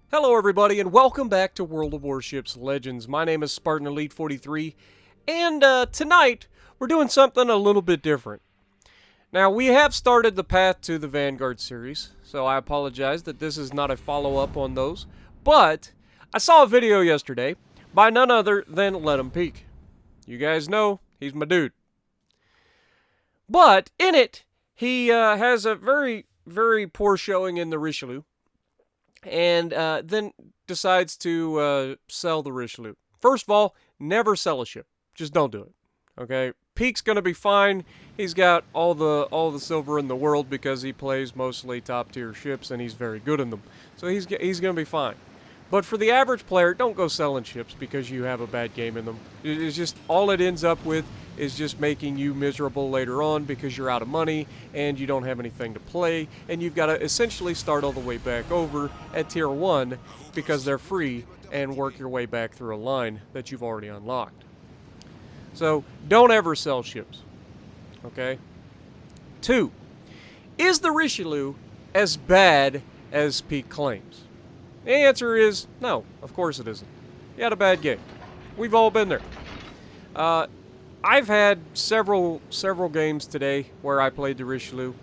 Hello everybody and welcome back to World of Warships Legends. My name is Spartan Elite 43 and tonight we're doing something a little bit different. Now we have started the path to the Vanguard series, so I apologize that this is not a follow-up on those, but I saw a video yesterday by none other than Let 'Em Peek. You guys know he's my dude. But in it, he has a very, very poor showing in the Richelieu. And then decides to sell the Richelieu. First of all, never sell a ship. Just don't do it. Okay? Peek's gonna be fine. He's got all the silver in the world because he plays mostly top tier ships and he's very good in them. So he's gonna be fine. But for the average player, don't go selling ships because you have a bad game in them. It's just all it ends up with is just making you miserable later on because you're out of money and you don't have anything to play and you've got to essentially start all the way back over at tier 1 because they're free and work your way back through a line that you've already unlocked. So don't ever sell ships. Okay? 2. Is the Richelieu as bad as Peek claims? The answer is no, of course it isn't. He had a bad game. We've all been there. I've had several games today where I played the Richelieu,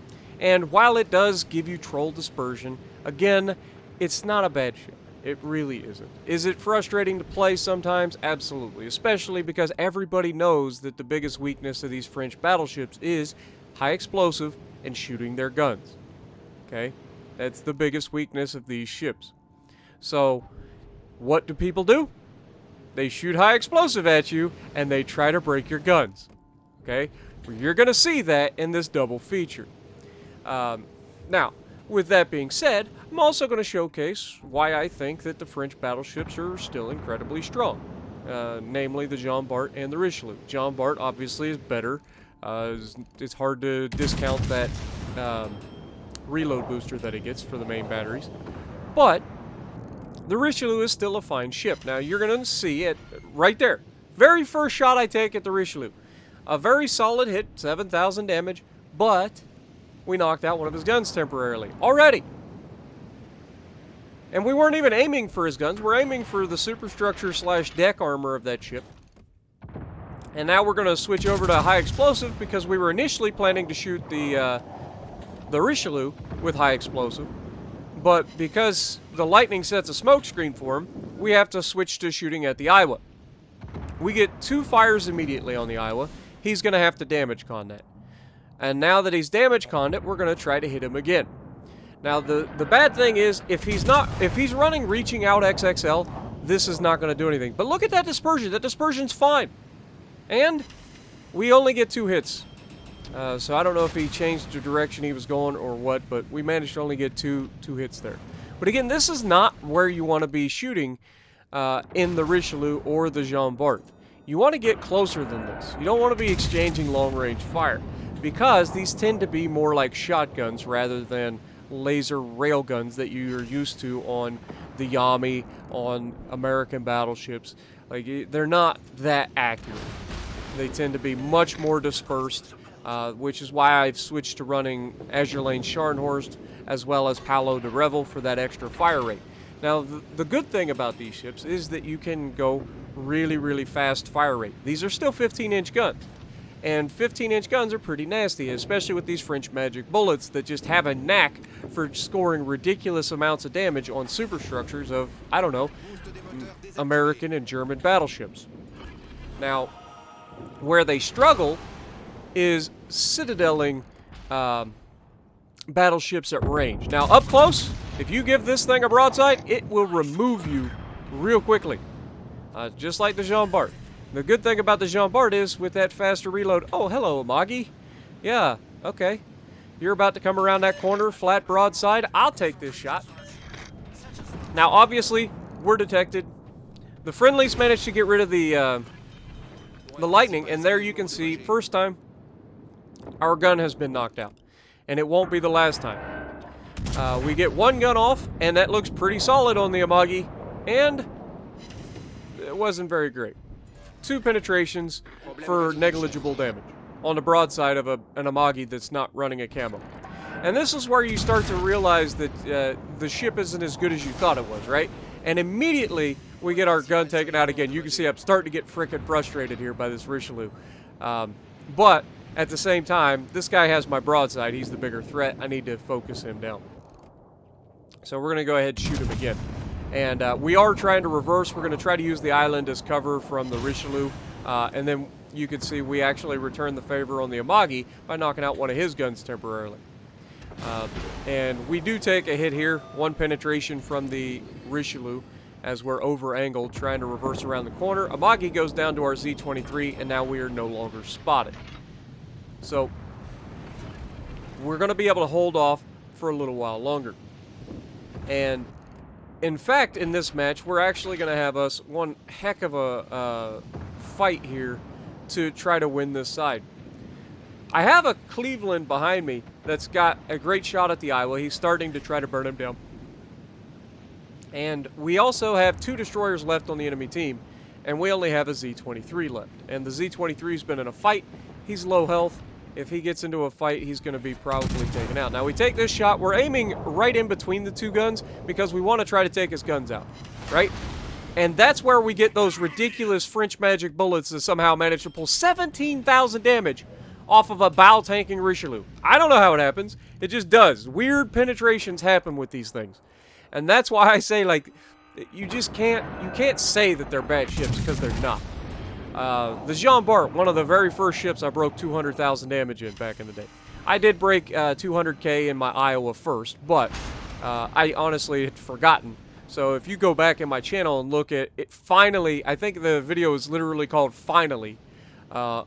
and while it does give you troll dispersion, again, it's not a bad ship. It really isn't. Is it frustrating to play sometimes? Absolutely, especially because everybody knows that the biggest weakness of these French battleships is high explosive and shooting their guns. Okay? That's the biggest weakness of these ships. So, what do people do? They shoot high explosive at you, and they try to break your guns. Okay? You're going to see that in this double feature. Now, with that being said, I'm also going to showcase why I think that the French battleships are still incredibly strong. Namely, the Jean Bart and the Richelieu. Jean Bart, obviously, is better. It's hard to discount that reload booster that it gets for the main batteries. But the Richelieu is still a fine ship. Now, you're going to see it right there. Very first shot I take at the Richelieu. A very solid hit, 7,000 damage, but we knocked out one of his guns temporarily. Already! And we weren't even aiming for his guns. We're aiming for the superstructure / deck armor of that ship. And now we're going to switch over to high explosive because we were initially planning to shoot the Richelieu with high explosive. But because the lightning sets a smoke screen for him, we have to switch to shooting at the Iowa. We get 2 fires immediately on the Iowa. He's going to have to damage con that. And now that he's damage conned it, we're going to try to hit him again. Now the bad thing is if he's running reaching out XXL, this is not going to do anything. But look at that dispersion. That dispersion's fine. And we only get 2 hits. So I don't know if he changed the direction he was going or what, but we managed to only get two hits there. But again, this is not where you want to be shooting in the Richelieu or the Jean Bart. You want to get closer than this. You don't want to be exchanging long-range fire because these tend to be more like shotguns rather than laser railguns that you're used to on the Yami, on American battleships. Like, they're not that accurate. They tend to be much more dispersed. Which is why I've switched to running Azure Lane Scharnhorst as well as Paolo de Revel for that extra fire rate. Now, the good thing about these ships is that you can go really, really fast fire rate. These are still 15-inch guns, and 15-inch guns are pretty nasty, especially with these French magic bullets that just have a knack for scoring ridiculous amounts of damage on superstructures of, I don't know, American and German battleships. Now, where they struggle is citadeling battleships at range. Now, up close, if you give this thing a broadside, it will remove you real quickly. Just like the Jean Bart. The good thing about the Jean Bart is, with that faster reload... Oh, hello, Amagi. Yeah, okay. You're about to come around that corner, flat broadside. I'll take this shot. Now, obviously, we're detected. The friendlies managed to get rid of the lightning, and there you can see, first time, our gun has been knocked out, and it won't be the last time. We get 1 gun off, and that looks pretty solid on the Amagi, and it wasn't very great. 2 penetrations for negligible damage on the broadside of an Amagi that's not running a camo. And this is where you start to realize that the ship isn't as good as you thought it was, right? And immediately we get our gun taken out again. You can see I'm starting to get frickin' frustrated here by this Richelieu. But at the same time, this guy has my broadside. He's the bigger threat. I need to focus him down. So we're going to go ahead and shoot him again. And we are trying to reverse. We're going to try to use the island as cover from the Richelieu. And then you can see we actually return the favor on the Amagi by knocking out one of his guns temporarily. And we do take a hit here, 1 penetration from the Richelieu as we're over-angled trying to reverse around the corner. Amagi goes down to our Z-23, and now we are no longer spotted. So we're going to be able to hold off for a little while longer. And in fact, in this match, we're actually going to have us one heck of a fight here to try to win this side. I have a Cleveland behind me that's got a great shot at the Iowa. He's starting to try to burn him down. And we also have 2 destroyers left on the enemy team, and we only have a Z-23 left. And the Z-23's been in a fight. He's low health. If he gets into a fight, he's going to be probably taken out. Now, we take this shot. We're aiming right in between the 2 guns because we want to try to take his guns out, right? And that's where we get those ridiculous French magic bullets that somehow manage to pull 17,000 damage off of a bow-tanking Richelieu. I don't know how it happens. It just does. Weird penetrations happen with these things. And that's why I say, like, you can't say that they're bad ships because they're not. The Jean Bart, one of the very first ships I broke 200,000 damage in back in the day. I did break 200k in my Iowa first, but I honestly had forgotten. So if you go back in my channel and look at it, finally, I think the video is literally called Finally.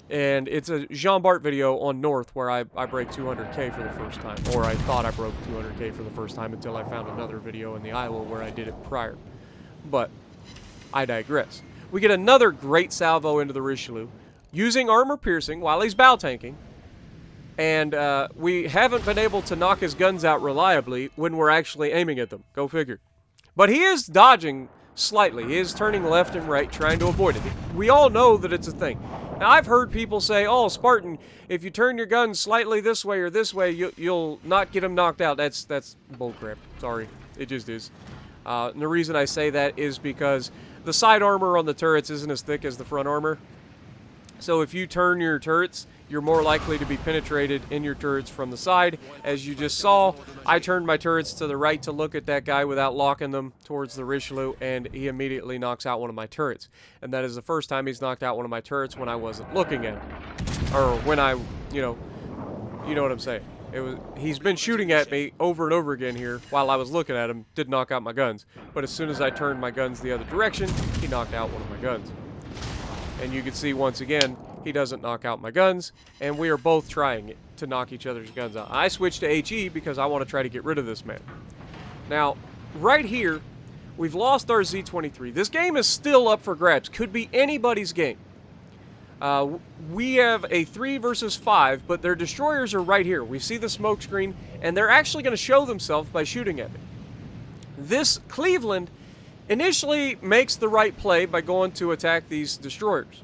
And it's a Jean Bart video on North where I break 200k for the first time. Or I thought I broke 200k for the first time until I found another video in the Iowa where I did it prior. But I digress. We get another great salvo into the Richelieu using armor piercing while he's bow tanking. And we haven't been able to knock his guns out reliably when we're actually aiming at them. Go figure. But he is dodging slightly. He is turning left and right trying to avoid it. We all know that it's a thing. Now, I've heard people say, oh, Spartan, if you turn your gun slightly this way or this way, you'll not get him knocked out. That's bullcrap. Sorry. It just is. And the reason I say that is because the side armor on the turrets isn't as thick as the front armor. So if you turn your turrets, you're more likely to be penetrated in your turrets from the side. As you just saw, I turned my turrets to the right to look at that guy without locking them towards the Richelieu, and he immediately knocks out one of my turrets. And that is the first time he's knocked out one of my turrets when I wasn't looking at him. Or when I, you know what I'm saying. He's been shooting at me over and over again here while I was looking at him, did knock out my guns. But as soon as I turned my guns the other direction, he knocked out one of my guns. And you can see once again, he doesn't knock out my guns, and we are both trying to knock each other's guns out. I switched to HE because I want to try to get rid of this man. Now, right here, we've lost our Z-23. This game is still up for grabs. Could be anybody's game. We have a 3 versus 5, but their destroyers are right here. We see the smoke screen, and they're actually going to show themselves by shooting at me. This Cleveland initially makes the right play by going to attack these destroyers.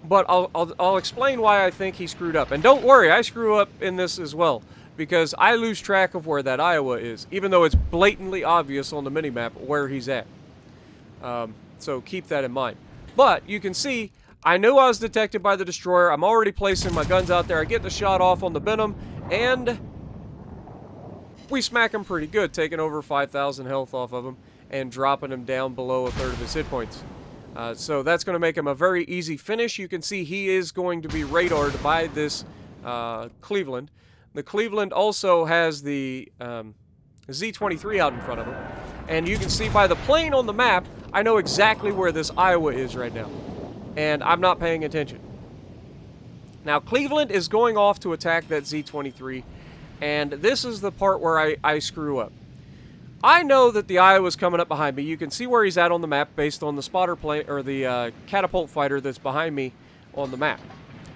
But I'll explain why I think he screwed up. And don't worry, I screw up in this as well, because I lose track of where that Iowa is, even though it's blatantly obvious on the minimap where he's at. So keep that in mind. But you can see, I knew I was detected by the destroyer. I'm already placing my guns out there. I get the shot off on the Benham, and we smack him pretty good, taking over 5,000 health off of him and dropping him down below a third of his hit points. So that's going to make him a very easy finish. You can see he is going to be radared by this Cleveland. The Cleveland also has the Z-23 out in front of him. And you can see by the plane on the map, I know exactly where this Iowa is right now. And I'm not paying attention. Now, Cleveland is going off to attack that Z-23. And this is the part where I screw up. I know that the Iowa's coming up behind me. You can see where he's at on the map based on the spotter plane or the catapult fighter that's behind me on the map.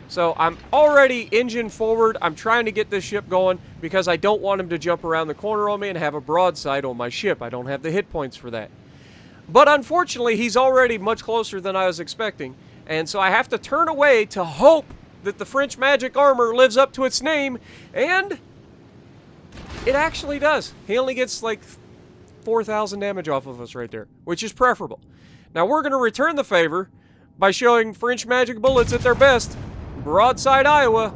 So I'm already engine forward. I'm trying to get this ship going because I don't want him to jump around the corner on me and have a broadside on my ship. I don't have the hit points for that. But unfortunately, he's already much closer than I was expecting. And so I have to turn away to hope that the French magic armor lives up to its name. And It actually does. He only gets like 4,000 damage off of us right there, which is preferable. Now we're going to return the favor by showing French magic bullets at their best. Broadside Iowa.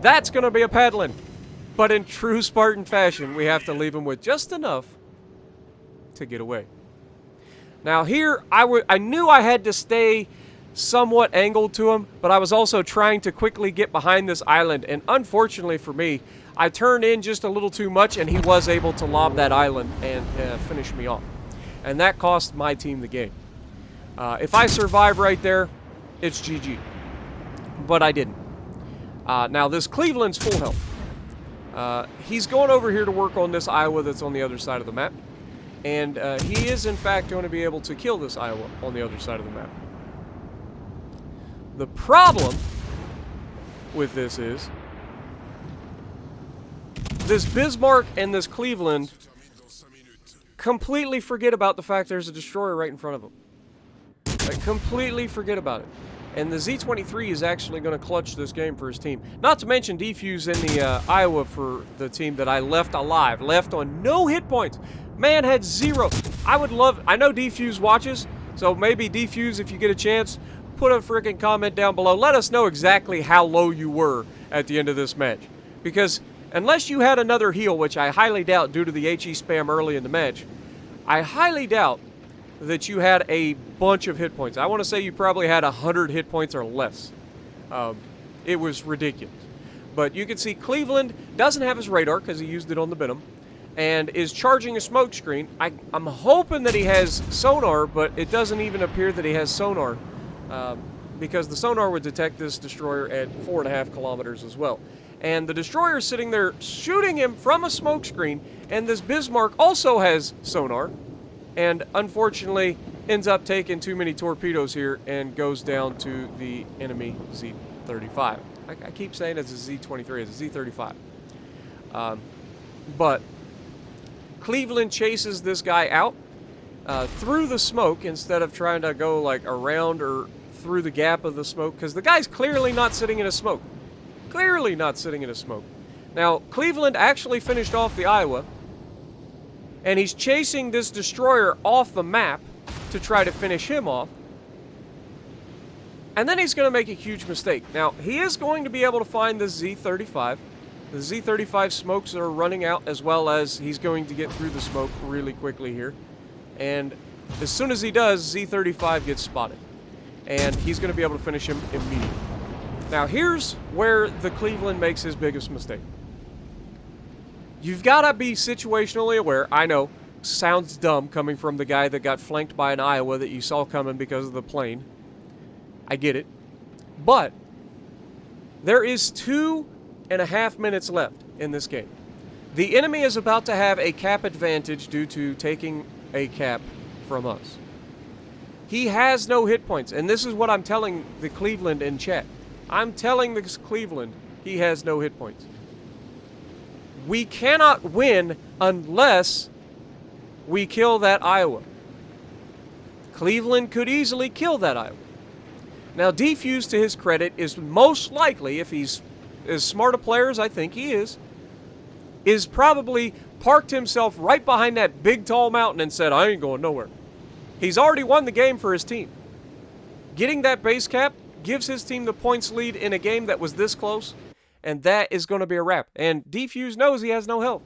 That's going to be a paddling. But in true Spartan fashion, we have to leave him with just enough to get away. Now here, I knew I had to stay somewhat angled to him, but I was also trying to quickly get behind this island, and unfortunately for me, I turned in just a little too much, and he was able to lob that island and finish me off. And that cost my team the game. If I survive right there, it's GG. But I didn't. Now this Cleveland's full health. He's going over here to work on this Iowa that's on the other side of the map. And he is, in fact, going to be able to kill this Iowa on the other side of the map. The problem with this is this Bismarck and this Cleveland completely forget about the fact there's a destroyer right in front of them. Like, completely forget about it. And the Z-23 is actually going to clutch this game for his team. Not to mention Defuse in the Iowa for the team that I left alive. Left on no hit points. Man had 0. I know Defuse watches, so maybe Defuse, if you get a chance, put a freaking comment down below. Let us know exactly how low you were at the end of this match. Because unless you had another heal, which I highly doubt due to the HE spam early in the match, I highly doubt that you had a bunch of hit points. I want to say you probably had 100 hit points or less. It was ridiculous. But you can see Cleveland doesn't have his radar because he used it on the Venom, and is charging a smoke screen. I'm hoping that he has sonar, but it doesn't even appear that he has sonar, because the sonar would detect this destroyer at 4.5 kilometers as well. And the destroyer is sitting there shooting him from a smoke screen, and this Bismarck also has sonar, and unfortunately ends up taking too many torpedoes here and goes down to the enemy Z-35. I keep saying it's a Z-23, it's a Z-35. But Cleveland chases this guy out through the smoke instead of trying to go like around or through the gap of the smoke, because the guy's clearly not sitting in a smoke. Clearly not sitting in a smoke. Now, Cleveland actually finished off the Iowa, and he's chasing this destroyer off the map to try to finish him off. And then he's going to make a huge mistake. Now, he is going to be able to find the Z-35. The Z-35 smokes are running out, as well as he's going to get through the smoke really quickly here. And as soon as he does, Z-35 gets spotted. And he's going to be able to finish him immediately. Now, here's where the Cleveland makes his biggest mistake. You've got to be situationally aware. I know, sounds dumb coming from the guy that got flanked by an Iowa that you saw coming because of the plane. I get it. But there is 2.5 minutes left in this game. The enemy is about to have a cap advantage due to taking a cap from us. He has no hit points, and this is what I'm telling the Cleveland in chat. I'm telling this Cleveland he has no hit points. We cannot win unless we kill that Iowa. Cleveland could easily kill that Iowa. Now, Defuse, to his credit, is most likely, if he's as smart a player as I think he is probably parked himself right behind that big tall mountain and said, I ain't going nowhere. He's already won the game for his team. Getting that base cap gives his team the points lead in a game that was this close, and that is going to be a wrap. And Defuse knows he has no help.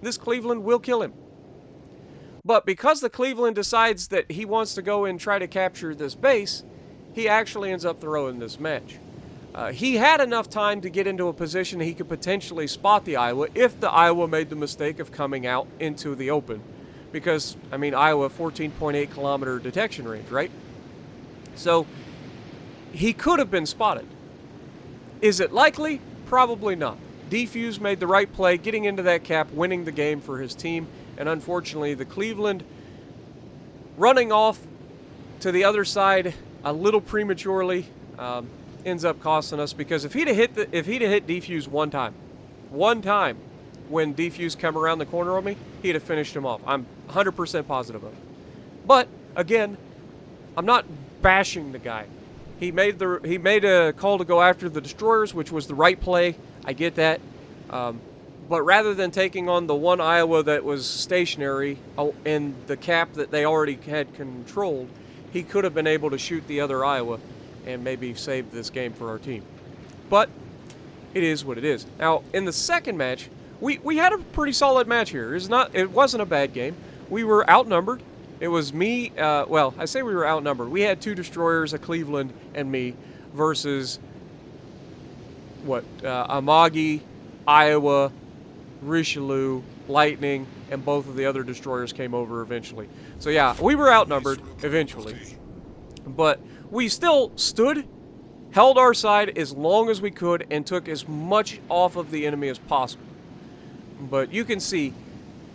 This Cleveland will kill him. But because the Cleveland decides that he wants to go and try to capture this base, he actually ends up throwing this match. He had enough time to get into a position he could potentially spot the Iowa if the Iowa made the mistake of coming out into the open. Because, I mean, Iowa, 14.8 kilometer detection range, right? So, he could have been spotted. Is it likely? Probably not. Defuse made the right play, getting into that cap, winning the game for his team, and unfortunately, the Cleveland running off to the other side a little prematurely ends up costing us, because if he'd have hit Defuse one time when Defuse come around the corner on me, he'd have finished him off. I'm 100% positive of it. But again, I'm not bashing the guy. He made a call to go after the destroyers, which was the right play. I get that. But rather than taking on the one Iowa that was stationary in the cap that they already had controlled, he could have been able to shoot the other Iowa and maybe save this game for our team. But it is what it is. Now, in the second match, we had a pretty solid match here. It wasn't a bad game. We were outnumbered. It was me, well, I say we were outnumbered. We had 2 destroyers, a Cleveland, and me, versus, Amagi, Iowa, Richelieu, Lightning, and both of the other destroyers came over eventually. So yeah, we were outnumbered eventually. But we still stood, held our side as long as we could, and took as much off of the enemy as possible. But you can see,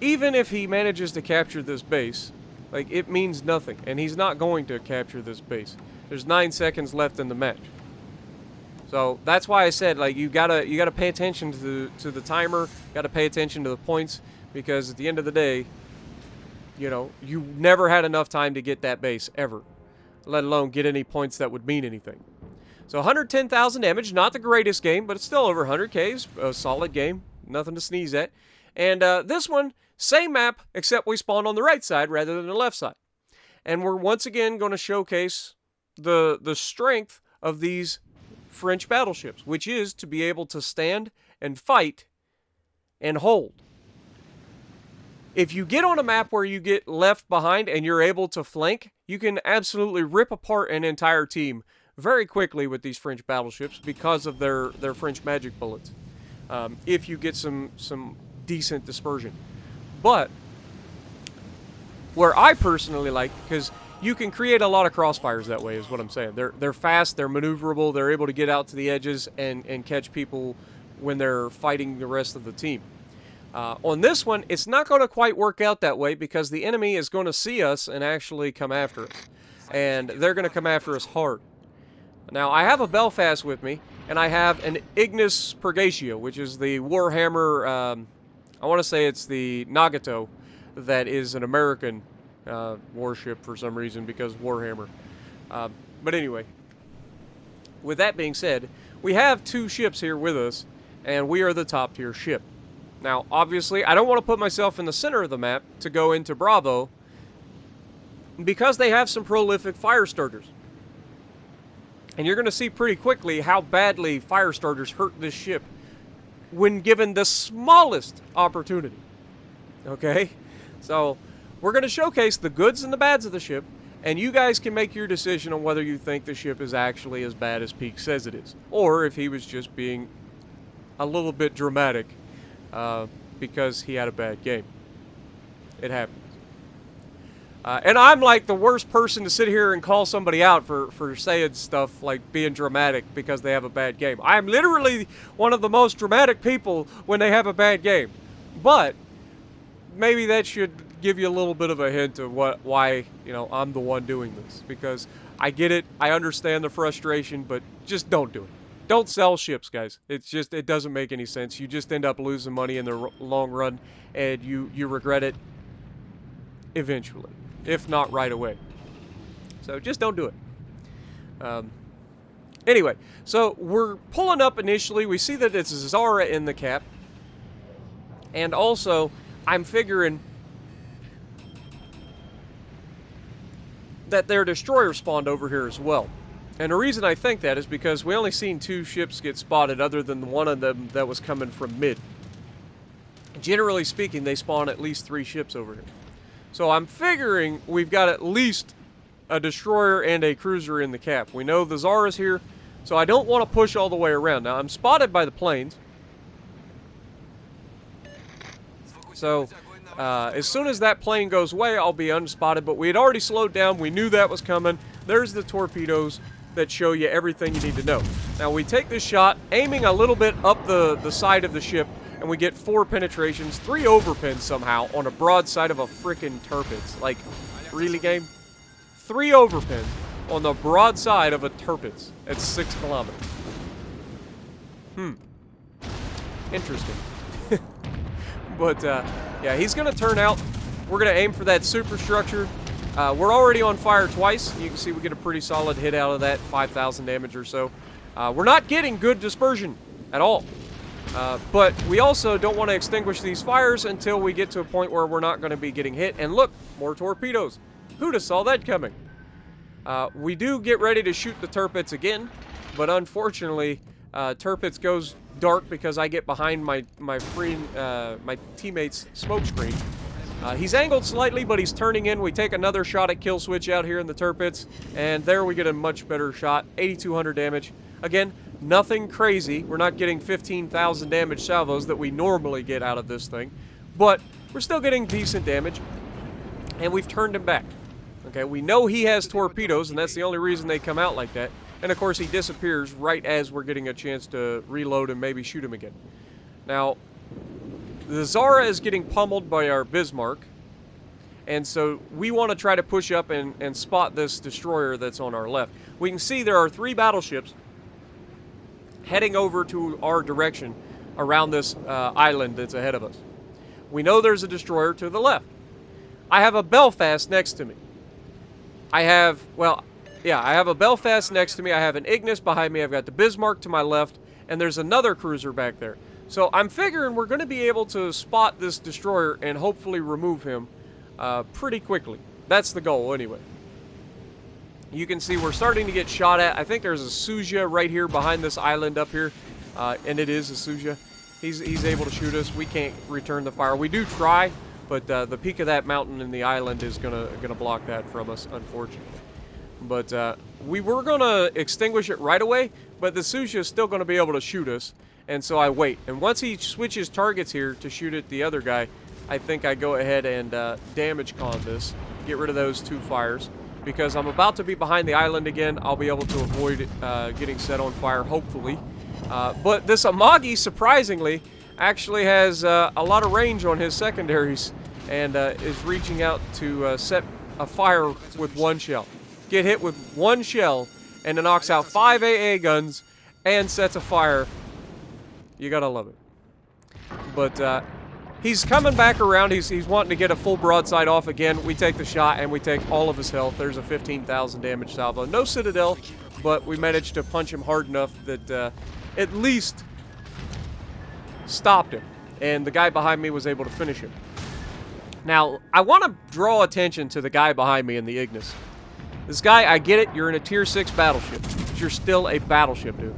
even if he manages to capture this base, like, it means nothing, and he's not going to capture this base. There's 9 seconds left in the match. So that's why I said, like, you gotta pay attention to the timer, gotta pay attention to the points, because at the end of the day, you know, you never had enough time to get that base, ever. Let alone get any points that would mean anything. So 110,000 damage, not the greatest game, but it's still over 100Ks, a solid game, nothing to sneeze at. And this one, same map, except we spawned on the right side rather than the left side. And we're once again going to showcase the strength of these French battleships, which is to be able to stand and fight and hold. If you get on a map where you get left behind and you're able to flank, you can absolutely rip apart an entire team very quickly with these French battleships because of their French magic bullets. If you get some decent dispersion. But where I personally like, because you can create a lot of crossfires that way, is what I'm saying. They're fast, they're maneuverable, they're able to get out to the edges and catch people when they're fighting the rest of the team. On this one, it's not going to quite work out that way because the enemy is going to see us and actually come after us. And they're going to come after us hard. Now, I have a Belfast with me, and I have an Ignis Purgatio, which is the Warhammer, I want to say it's the Nagato, that is an American warship for some reason because Warhammer. But anyway, with that being said, we have 2 ships here with us, and we are the top tier ship. Now, obviously, I don't want to put myself in the center of the map to go into Bravo because they have some prolific fire starters. And you're going to see pretty quickly how badly fire starters hurt this ship when given the smallest opportunity. Okay? So, we're going to showcase the goods and the bads of the ship, and you guys can make your decision on whether you think the ship is actually as bad as Peak says it is, or if he was just being a little bit dramatic because he had a bad game. It happens. And I'm like the worst person to sit here and call somebody out for saying stuff like being dramatic because they have a bad game. I'm literally one of the most dramatic people when they have a bad game. But maybe that should give you a little bit of a hint of why, you know, I'm the one doing this. Because I get it, I understand the frustration, but just don't do it. Don't sell ships, guys. It doesn't make any sense. You just end up losing money in the long run, and you regret it eventually, if not right away. So just don't do it. Anyway, so we're pulling up initially. We see that it's Zara in the cap. And also, I'm figuring that their destroyer spawned over here as well. And the reason I think that is because we only seen 2 ships get spotted other than one of them that was coming from mid. Generally speaking, they spawn at least 3 ships over here. So I'm figuring we've got at least a destroyer and a cruiser in the cap. We know the Zara's here, so I don't want to push all the way around. Now, I'm spotted by the planes. So, as soon as that plane goes away, I'll be unspotted. But we had already slowed down. We knew that was coming. There's the torpedoes that show you everything you need to know. Now, we take this shot, aiming a little bit up the side of the ship, and we get 4 penetrations, 3 overpins somehow on a broadside of a frickin' Tirpitz. Like, really, game? 3 overpins on the broadside of a Tirpitz at 6 kilometers. Interesting. But, yeah, he's going to turn out. We're going to aim for that superstructure. We're already on fire twice. You can see we get a pretty solid hit out of that, 5,000 damage or so. We're not getting good dispersion at all. But we also don't want to extinguish these fires until we get to a point where we're not going to be getting hit. And look, more torpedoes. Who'd have saw that coming? We do get ready to shoot the Tirpitz again, but unfortunately, Tirpitz goes dark because I get behind my teammate's smoke screen. He's angled slightly, but he's turning in. We take another shot at kill switch out here in the Tirpitz, and there we get a much better shot. 8,200 damage. Again, nothing crazy. We're not getting 15,000 damage salvos that we normally get out of this thing, but we're still getting decent damage, and we've turned him back. Okay, we know he has torpedoes, and that's the only reason they come out like that. And of course, he disappears right as we're getting a chance to reload and maybe shoot him again. Now, the Zara is getting pummeled by our Bismarck, and so we want to try to push up and spot this destroyer that's on our left. We can see there are 3 battleships heading over to our direction around this island that's ahead of us. We know there's a destroyer to the left. I have a Belfast next to me. I have a Belfast next to me. I have an Ignis behind me. I've got the Bismarck to my left, and there's another cruiser back there. So I'm figuring we're going to be able to spot this destroyer and hopefully remove him pretty quickly. That's the goal anyway. You can see we're starting to get shot at. I think there's a Suja right here behind this island up here, and it is a Suja. He's able to shoot us. We can't return the fire. We do try, but the peak of that mountain in the island is gonna block that from us, unfortunately. But we were gonna extinguish it right away, but the Suja is still gonna be able to shoot us, and so I wait. And once he switches targets here to shoot at the other guy, I think I go ahead and damage con this, get rid of those 2 fires, because I'm about to be behind the island again. I'll be able to avoid getting set on fire, hopefully. But this Amagi, surprisingly, actually has a lot of range on his secondaries, and is reaching out to set a fire with 1 shell. Get hit with 1 shell, and it knocks out 5 AA guns, and sets a fire. You gotta love it. But he's coming back around. He's wanting to get a full broadside off again. We take the shot, and we take all of his health. There's a 15,000 damage salvo. No Citadel, but we managed to punch him hard enough that at least stopped him, and the guy behind me was able to finish him. Now, I want to draw attention to the guy behind me in the Ignis. This guy, I get it, you're in a tier 6 battleship, but you're still a battleship, dude.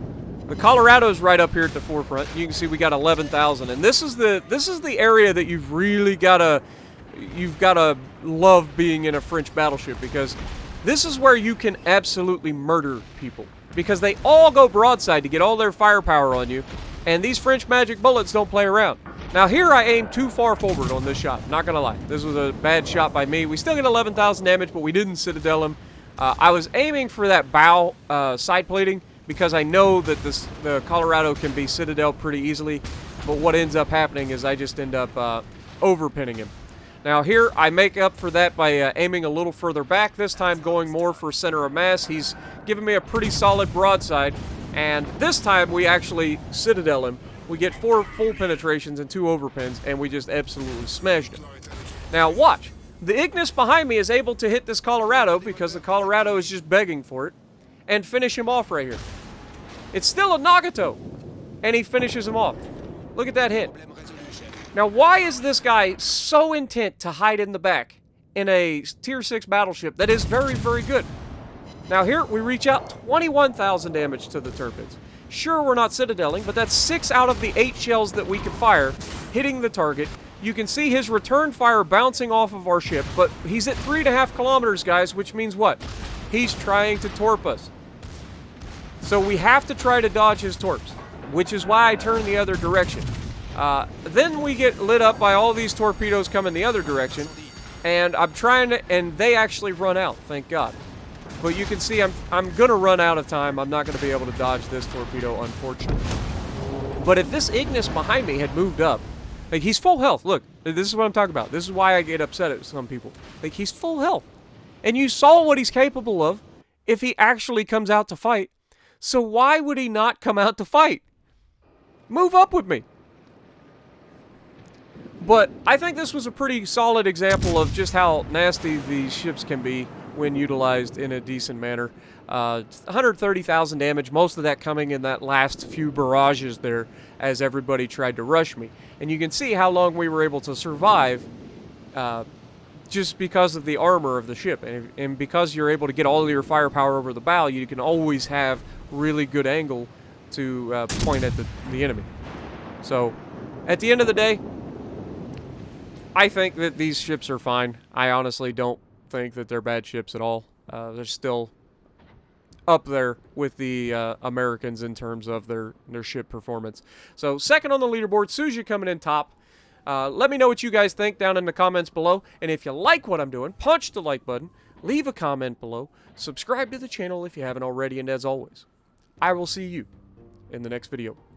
The Colorado's right up here at the forefront. You can see we got 11,000, and this is the area that you've gotta love being in a French battleship, because this is where you can absolutely murder people, because they all go broadside to get all their firepower on you, and these French magic bullets don't play around. Now here I aimed too far forward on this shot, not gonna lie. This was a bad shot by me. We still get 11,000 damage, but we didn't Citadel him. I was aiming for that bow side plating, because I know that the Colorado can be Citadel pretty easily, but what ends up happening is I just end up overpinning him. Now here, I make up for that by aiming a little further back, this time going more for center of mass. He's giving me a pretty solid broadside, and this time we actually Citadel him. We get 4 full penetrations and 2 overpins, and we just absolutely smashed him. Now watch, the Ignis behind me is able to hit this Colorado, because the Colorado is just begging for it, and finish him off right here. It's still a Nagato, and he finishes him off. Look at that hit. Now, why is this guy so intent to hide in the back in a tier 6 battleship that is very, very good? Now here, we reach out 21,000 damage to the Tirpitz. Sure, we're not Citadeling, but that's 6 out of the 8 shells that we can fire, hitting the target. You can see his return fire bouncing off of our ship, but he's at 3.5 kilometers, guys, which means what? He's trying to torp us. So we have to try to dodge his torps, which is why I turn the other direction. Then we get lit up by all these torpedoes coming the other direction, and I'm trying to, and they actually run out, thank God. But you can see I'm gonna run out of time. I'm not gonna be able to dodge this torpedo, unfortunately. But if this Ignis behind me had moved up, like, he's full health. Look, this is what I'm talking about. This is why I get upset at some people. Like, he's full health. And you saw what he's capable of if he actually comes out to fight. So why would he not come out to fight? Move up with me. But I think this was a pretty solid example of just how nasty these ships can be when utilized in a decent manner. 130,000 damage, most of that coming in that last few barrages there as everybody tried to rush me. And you can see how long we were able to survive just because of the armor of the ship. And because you're able to get all of your firepower over the bow, you can always have really good angle to point at the enemy. So, at the end of the day, I think that these ships are fine. I honestly don't think that they're bad ships at all. They're still up there with the Americans in terms of their ship performance. So second on the leaderboard, Suja coming in top. Let me know what you guys think down in the comments below. And if you like what I'm doing, punch the like button, leave a comment below, subscribe to the channel if you haven't already, and as always, I will see you in the next video.